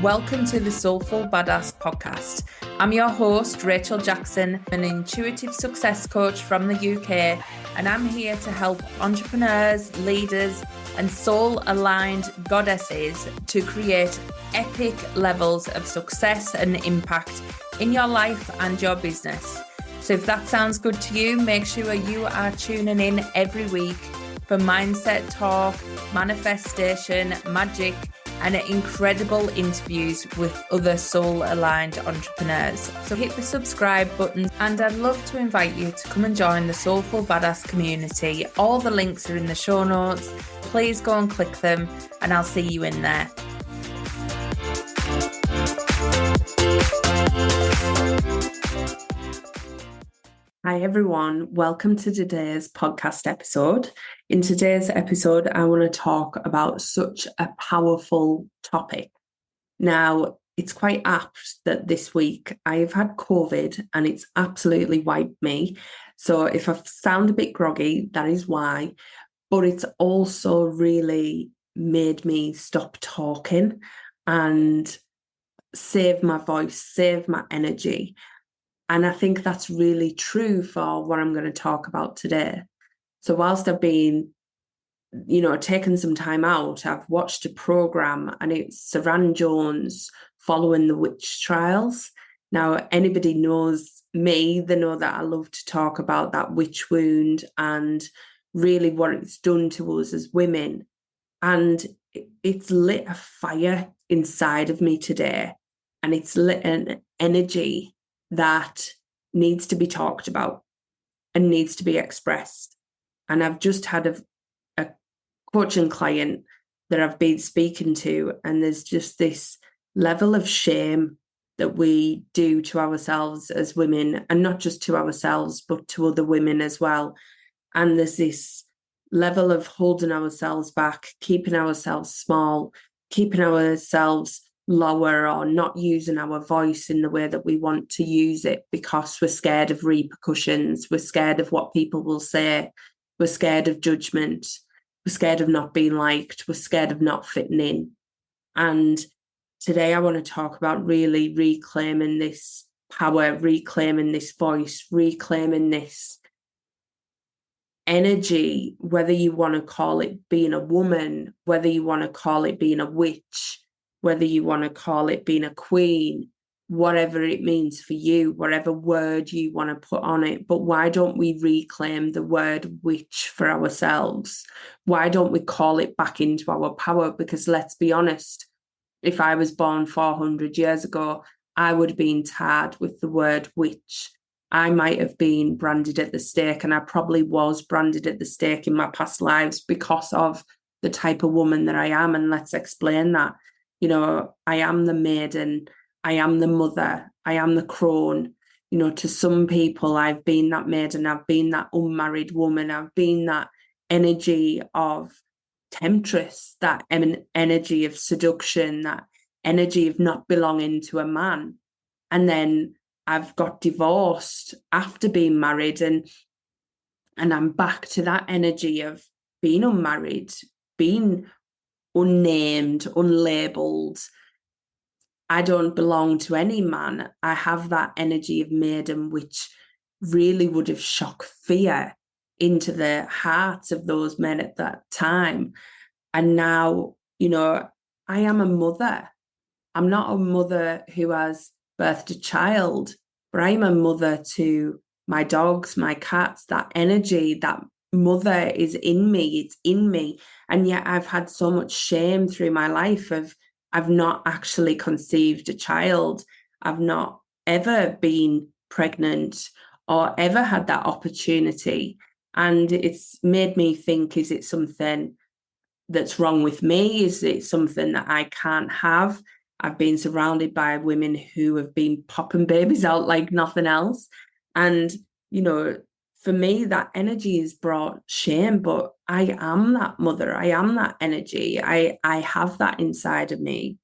Welcome to the Soulful Badass Podcast. I'm your host, Rachel Jackson, an intuitive success coach from the UK, and I'm here to help entrepreneurs, leaders, and soul-aligned goddesses to create epic levels of success and impact in your life and your business. So if that sounds good to you, make sure you are tuning in every week for mindset talk, manifestation, magic, and incredible interviews with other soul-aligned entrepreneurs. So hit the subscribe button, and I'd love to invite you to come and join the Soulful Badass community. All the links are in the show notes. Please go and click them, and I'll see you in there. Hi everyone, welcome to today's podcast episode. In today's episode, I want to talk about such a powerful topic. Now, it's quite apt that this week I've had COVID and it's absolutely wiped me. So if I sound a bit groggy, that is why. But it's also really made me stop talking and save my voice, save my energy. And I think that's really true for what I'm going to talk about today. So whilst I've been, taken some time out, I've watched a program and it's Suranne Jones following the witch trials. Now, anybody knows me, they know that I love to talk about that witch wound and really what it's done to us as women. And it's lit a fire inside of me today. And it's lit an energy that needs to be talked about and needs to be expressed. And I've just had a coaching client that I've been speaking to, and there's just this level of shame that we do to ourselves as women, and not just to ourselves, but to other women as well. And there's this level of holding ourselves back, keeping ourselves small, keeping ourselves lower, or not using our voice in the way that we want to use it because we're scared of repercussions, we're scared of what people will say, we're scared of judgment, we're scared of not being liked, we're scared of not fitting in. And today I want to talk about really reclaiming this power, reclaiming this voice, reclaiming this energy, whether you want to call it being a woman, whether you want to call it being a witch, whether you want to call it being a queen, whatever it means for you, whatever word you want to put on it. But why don't we reclaim the word witch for ourselves? Why don't we call it back into our power? Because let's be honest, if I was born 400 years ago, I would have been tarred with the word witch. I might have been branded at the stake, and I probably was branded at the stake in my past lives because of the type of woman that I am. And let's explain that. I am the maiden, I am the mother, I am the crone. To some people, I've been that maiden, I've been that unmarried woman, I've been that energy of temptress, that energy of seduction, that energy of not belonging to a man. And then I've got divorced after being married, and I'm back to that energy of being unmarried, being unnamed, unlabeled. I don't belong to any man. I have that energy of maiden, which really would have shocked fear into the hearts of those men at that time. And now, I am a mother. I'm not a mother who has birthed a child, but I'm a mother to my dogs, my cats. That energy, that mother is in me, it's in me. And yet I've had so much shame through my life of I've not actually conceived a child. I've not ever been pregnant or ever had that opportunity. And it's made me think, is it something that's wrong with me? Is it something that I can't have? I've been surrounded by women who have been popping babies out like nothing else. And, for me, that energy has brought shame, but I am that mother. I am that energy. I have that inside of me.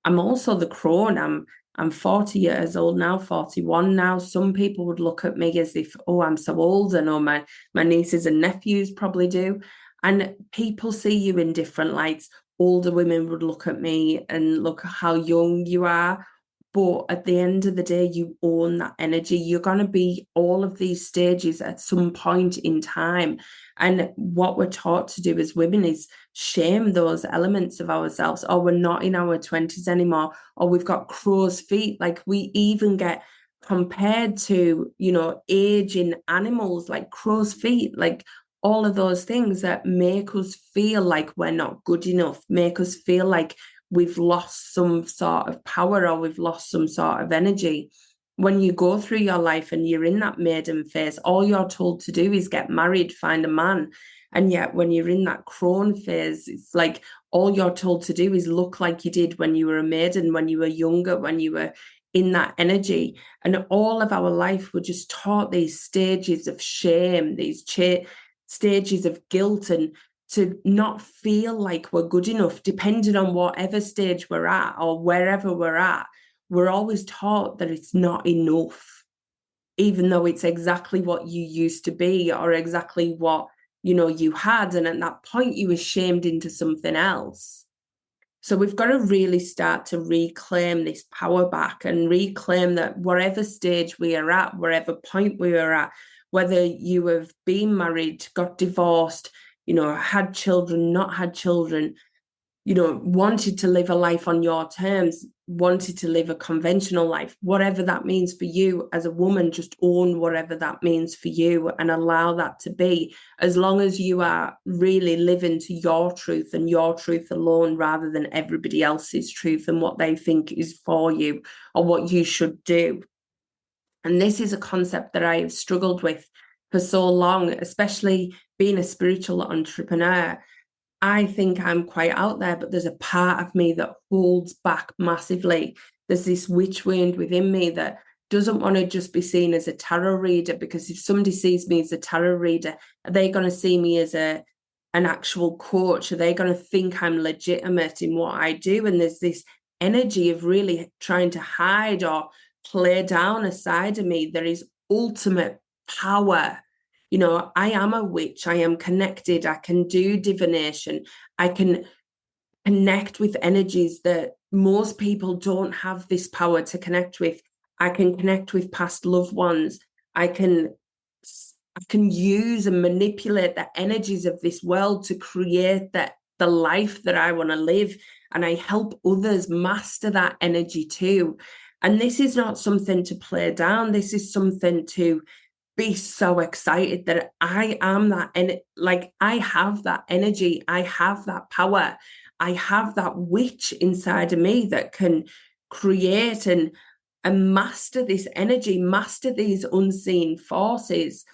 I'm also the crone. I'm 40 years old now, 41 now. Some people would look at me as if, oh, I'm so old. I know my nieces and nephews probably do. And people see you in different lights. older women would look at me and look at how young you are. But at the end of the day, you own that energy. You're going to be all of these stages at some point in time. And what we're taught to do as women is shame those elements of ourselves. Or we're not in our 20s anymore, or we've got crow's feet. Like we even get compared to, aging animals like crow's feet, like all of those things that make us feel like we're not good enough, make us feel like we've lost some sort of power or we've lost some sort of energy. When you go through your life and you're in that maiden phase, all you're told to do is get married, find a man. And yet when you're in that crone phase, it's like all you're told to do is look like you did when you were a maiden, when you were younger, when you were in that energy. And all of our life, we're just taught these stages of shame, these stages of guilt, and to not feel like we're good enough, depending on whatever stage we're at or wherever we're at. We're always taught that it's not enough, even though it's exactly what you used to be or exactly what, you had. And at that point, you were shamed into something else. So we've got to really start to reclaim this power back and reclaim that whatever stage we are at, wherever point we are at, whether you have been married, got divorced, had children, not had children, wanted to live a life on your terms, wanted to live a conventional life, whatever that means for you as a woman, just own whatever that means for you and allow that to be, as long as you are really living to your truth and your truth alone, rather than everybody else's truth and what they think is for you or what you should do. And this is a concept that I have struggled with for so long, especially being a spiritual entrepreneur. I think I'm quite out there, but there's a part of me that holds back massively. There's this witch wound within me that doesn't want to just be seen as a tarot reader, because if somebody sees me as a tarot reader, are they going to see me as an actual coach? Are they going to think I'm legitimate in what I do? And there's this energy of really trying to hide or play down a side of me that is ultimate power. I am a witch. I am connected. I can do divination. I can connect with energies that most people don't have this power to connect with. I can connect with past loved ones. I can use and manipulate the energies of this world to create the life that I want to live. And I help others master that energy too. And this is not something to play down. This is something to be so excited that I am that, and like I have that energy, I have that power, I have that witch inside of me that can create and master this energy, master these unseen forces.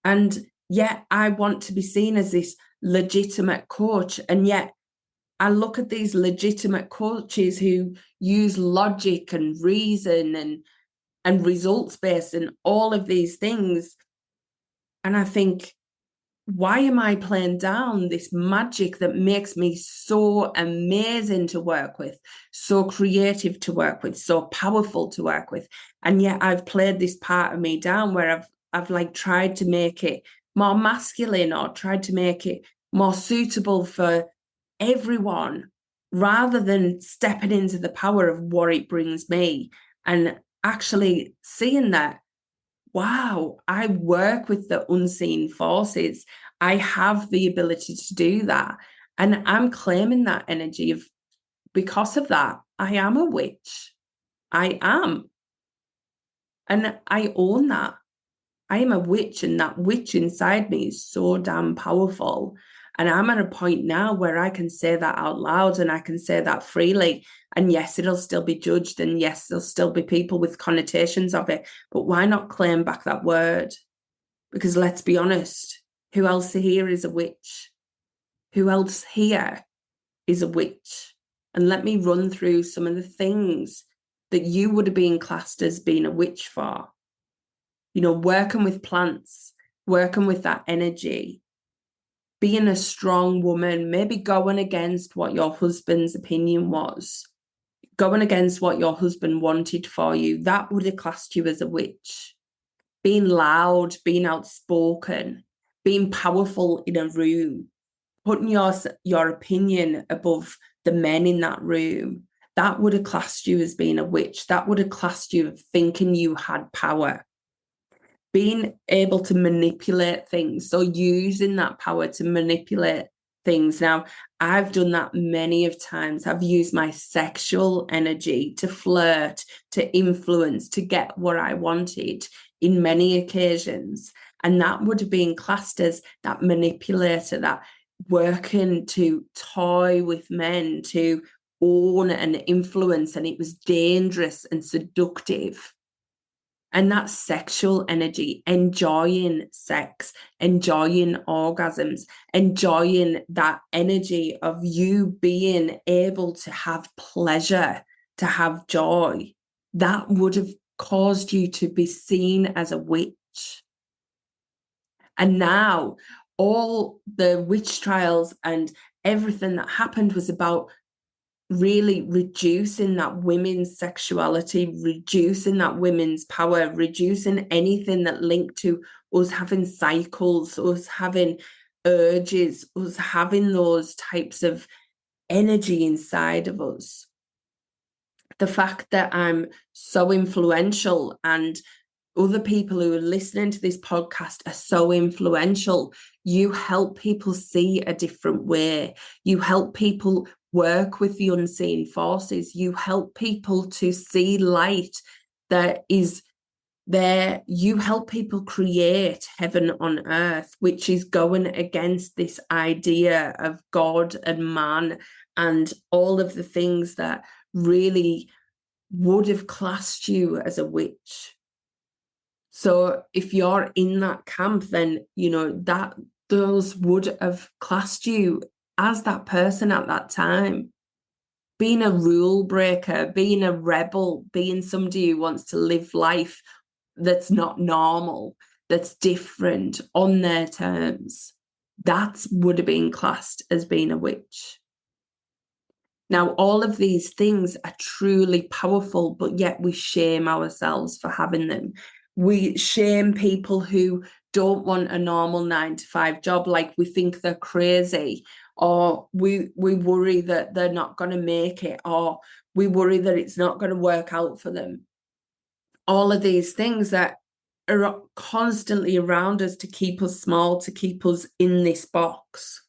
And yet I want to be seen as this legitimate coach, and yet I look at these legitimate coaches who use logic and reason and results based and all of these things. And I think, why am I playing down this magic that makes me so amazing to work with, so creative to work with, so powerful to work with? And yet I've played this part of me down where I've like tried to make it more masculine or tried to make it more suitable for everyone, rather than stepping into the power of what it brings me and actually seeing that, wow, I work with the unseen forces. I have the ability to do that. And I'm claiming that energy of, because of that, I am a witch. I am. And I own that. I am a witch, and that witch inside me is so damn powerful. And I'm at a point now where I can say that out loud and I can say that freely. And yes, it'll still be judged. And yes, there'll still be people with connotations of it. But why not claim back that word? Because let's be honest, who else here is a witch? Who else here is a witch? And let me run through some of the things that you would have been classed as being a witch for. Working with plants, working with that energy, being a strong woman, maybe going against what your husband's opinion was, going against what your husband wanted for you, that would have classed you as a witch. Being loud, being outspoken, being powerful in a room, putting your opinion above the men in that room, that would have classed you as being a witch. That would have classed you as thinking you had power. Being able to manipulate things, so using that power to manipulate things. Now, I've done that many of times. I've used my sexual energy to flirt, to influence, to get what I wanted in many occasions. And that would have been classed as that manipulator, that working to toy with men, to own and influence. And it was dangerous and seductive. And that's sexual energy, enjoying sex, enjoying orgasms, enjoying that energy of you being able to have pleasure, to have joy. That would have caused you to be seen as a witch. And now all the witch trials and everything that happened was about really reducing that women's sexuality, reducing that women's power, reducing anything that linked to us having cycles, us having urges, us having those types of energy inside of us. The fact that I'm so influential and other people who are listening to this podcast are so influential. You help people see a different way. You help people work with the unseen forces. You help people to see light that is there. You help people create heaven on earth, which is going against this idea of God and man and all of the things that really would have classed you as a witch. So if you're in that camp, then, that those would have classed you as that person at that time. Being a rule breaker, being a rebel, being somebody who wants to live life that's not normal, that's different on their terms. That would have been classed as being a witch. Now, all of these things are truly powerful, but yet we shame ourselves for having them. We shame people who don't want a normal 9-to-5 job, like we think they're crazy, or we worry that they're not going to make it, or we worry that it's not going to work out for them. All of these things that are constantly around us to keep us small, to keep us in this box.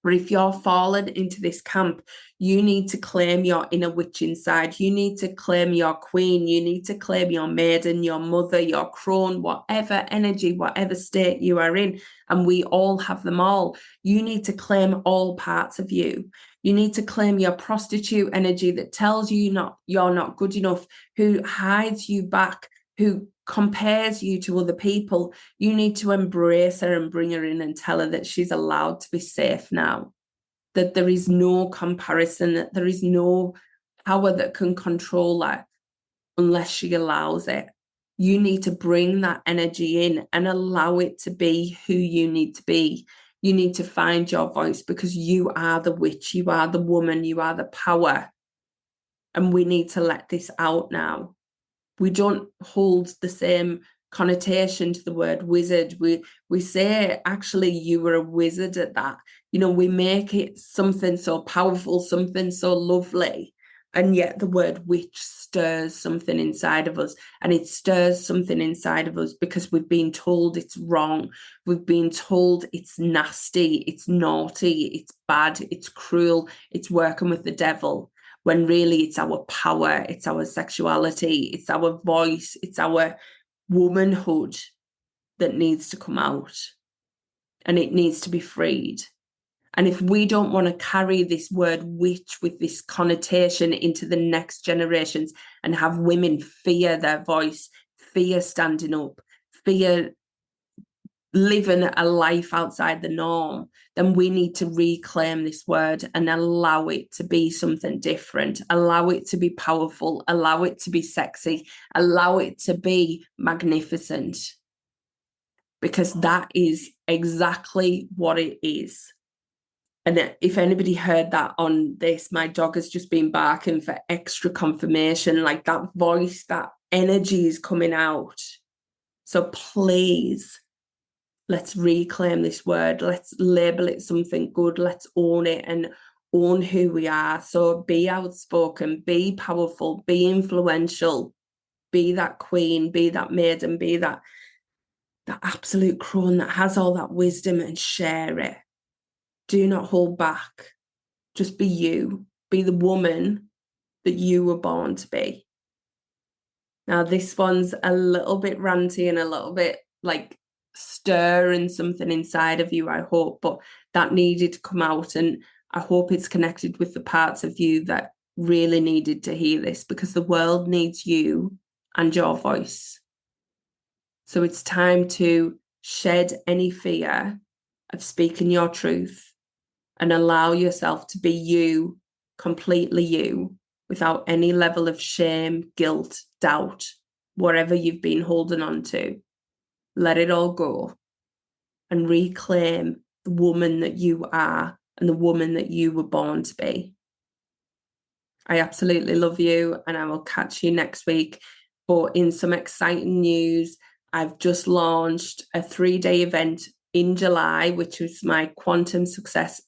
But if you're fallen into this camp, you need to claim your inner witch inside. You need to claim your queen. You need to claim your maiden, your mother, your crone, whatever energy, whatever state you are in. And we all have them all. You need to claim all parts of you. You need to claim your prostitute energy that tells you you're not good enough, who hides you back, who compares you to other people. You need to embrace her and bring her in and tell her that she's allowed to be safe now, that there is no comparison, that there is no power that can control her unless she allows it. You need to bring that energy in and allow it to be who you need to be. You need to find your voice because you are the witch, you are the woman, you are the power. And we need to let this out now. We don't hold the same connotation to the word wizard. We say, actually, you were a wizard at that. We make it something so powerful, something so lovely. And yet the word witch stirs something inside of us. And it stirs something inside of us because we've been told it's wrong. We've been told it's nasty, it's naughty, it's bad, it's cruel, it's working with the devil. When really it's our power, it's our sexuality, it's our voice, it's our womanhood that needs to come out. And it needs to be freed. And if we don't want to carry this word witch with this connotation into the next generations and have women fear their voice, fear standing up, fear living a life outside the norm, then we need to reclaim this word and allow it to be something different, allow it to be powerful, allow it to be sexy, allow it to be magnificent, because that is exactly what it is. And if anybody heard that on this, my dog has just been barking for extra confirmation, like that voice, that energy is coming out. So please Let's reclaim this word. Let's label it something good. Let's own it and own who we are. So be outspoken, be powerful, be influential, be that queen, be that maiden, be that absolute crone that has all that wisdom, and share it. Do not hold back. Just be you. Be the woman that you were born to be. Now, this one's a little bit ranty and a little bit like stirring something inside of you, I hope, but that needed to come out. And I hope it's connected with the parts of you that really needed to hear this, because the world needs you and your voice. So it's time to shed any fear of speaking your truth and allow yourself to be you, completely you, without any level of shame, guilt, doubt, whatever you've been holding on to. Let it all go and reclaim the woman that you are and the woman that you were born to be. I absolutely love you, and I will catch you next week. But in some exciting news, I've just launched a 3-day event in July, which is my Quantum Success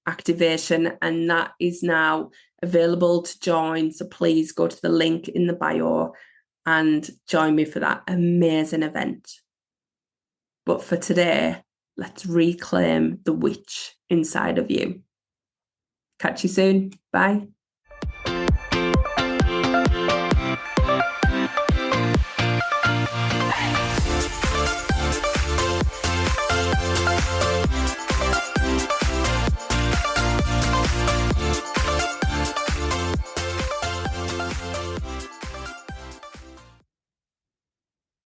Activation, and that is now available to join. So please go to the link in the bio and join me for that amazing event. But for today, let's reclaim the witch inside of you. Catch you soon. Bye.